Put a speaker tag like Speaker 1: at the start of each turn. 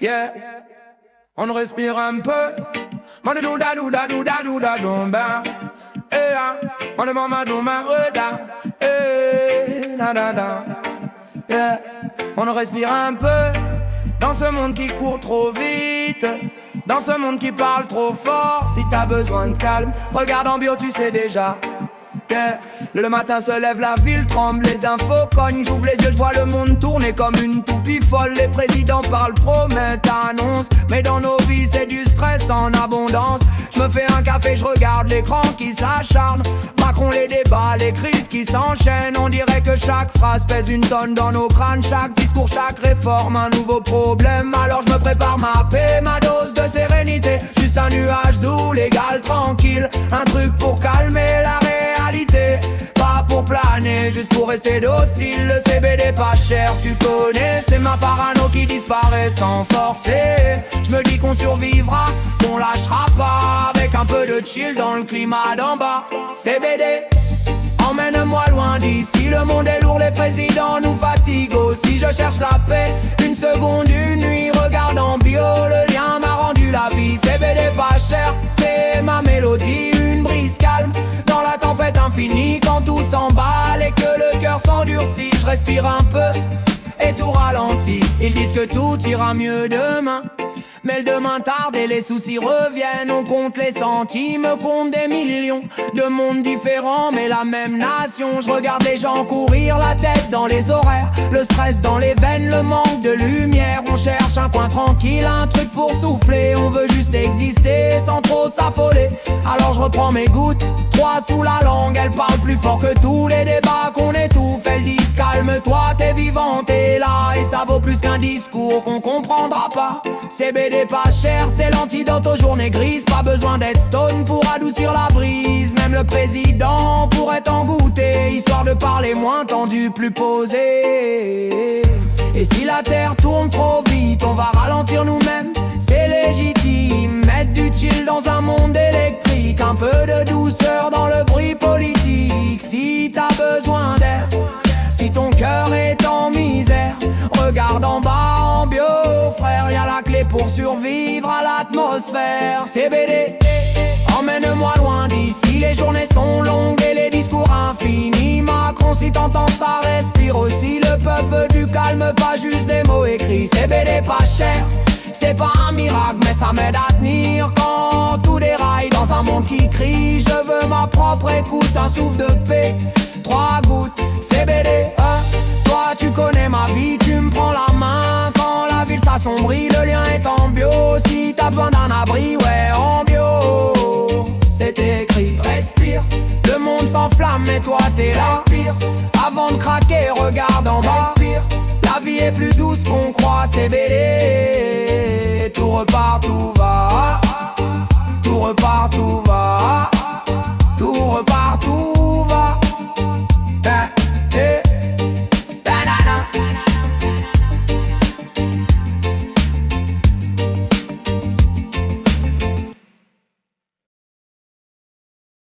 Speaker 1: Yeah, on respire un peu. Mande douda douda douda douda domba. Eh ah, mande mama douma reda. Eh da da da. Yeah, on respire un peu. Dans ce monde qui court trop vite, dans ce monde qui parle trop fort. Si t'as besoin de calme, regarde en bio, tu sais déjà. Yeah. Le matin se lève, la ville tremble, les infos cognent. J'ouvre les yeux, je vois le monde tourner comme une toupie folle. Les présidents parlent, promettent, annoncent, mais dans nos vies c'est du stress en abondance. Je me fais un café, je regarde l'écran qui s'acharne. Macron, les débats, les crises qui s'enchaînent. On dirait que chaque phrase pèse une tonne dans nos crânes. Chaque discours, chaque réforme, un nouveau problème. Alors je me prépare ma paix, ma dose de sérénité. Juste un nuage doux, légal, tranquille. Un truc pour calmer la réalité. Pas pour planer, juste pour rester docile. Le CBD pas cher, tu connais. C'est ma parano qui disparaît sans forcer. Je me dis qu'on survivra, qu'on lâchera pas. Avec un peu de chill dans le climat d'en bas. CBD, emmène-moi loin d'ici. Le monde est lourd, les présidents nous fatiguent aussi. Je cherche la paix, une seconde, une nuit. Regarde en bio, le lien m'a rendu la vie. CBD pas cher, c'est ma mélodie. Une brise calme dans la tempête infinie. Quand tout s'emballe et que le cœur s'endurcit, je respire un peu et tout ralentit. Ils disent que tout ira mieux demain, mais le demain tarde et les soucis reviennent. On compte les centimes, compte des millions de mondes différents mais la même nation. Je regarde les gens courir la tête dans les horaires, le stress dans les veines, le manque de lumière. On cherche un coin tranquille, un truc pour souffler. On veut juste exister sans trop s'affoler. Alors je reprends mes gouttes, 3 sous la langue. Elles parlent plus fort que tous les débats qu'on étouffe. Elles disent calme-toi, t'es vivant, t'es là. Et ça vaut plus qu'un discours qu'on comprendra pas. CBD pas cher, c'est l'antidote aux journées grises. Pas besoin d'être stone pour adoucir la brise. Même le président pourrait en goûter, histoire de parler moins tendu, plus posé. Et si la terre tourne trop vite, on va ralentir nous-mêmes. C'est légitime, mettre du chill dans un monde électrique. Un peu de douceur dans le bruit politique. Si t'as besoin d'air, si ton cœur est en misère, regarde en bas en bio, frère. Y'a la clé pour survivre à l'atmosphère. CBD, emmène-moi loin d'ici. Les journées sont longues et les discours infinis. Macron, si t'entends ça, respire aussi. Le peuple veut du calme, pas juste des mots écrits. CBD pas cher, c'est pas un miracle, mais ça m'aide à tenir quand tout déraille dans un monde qui crie. Je veux ma propre écoute, un souffle de paix, 3 gouttes, CBD, hein. Toi tu connais ma vie, tu me prends la main quand la ville s'assombrit. Le lien est en bio, si t'as besoin d'un abri, ouais en bio. C'est écrit, respire, le monde s'enflamme mais toi t'es là. Respire, avant de craquer, regarde en bas. Respire, la vie est plus douce qu'on croit. CBD, tout repart, tout va.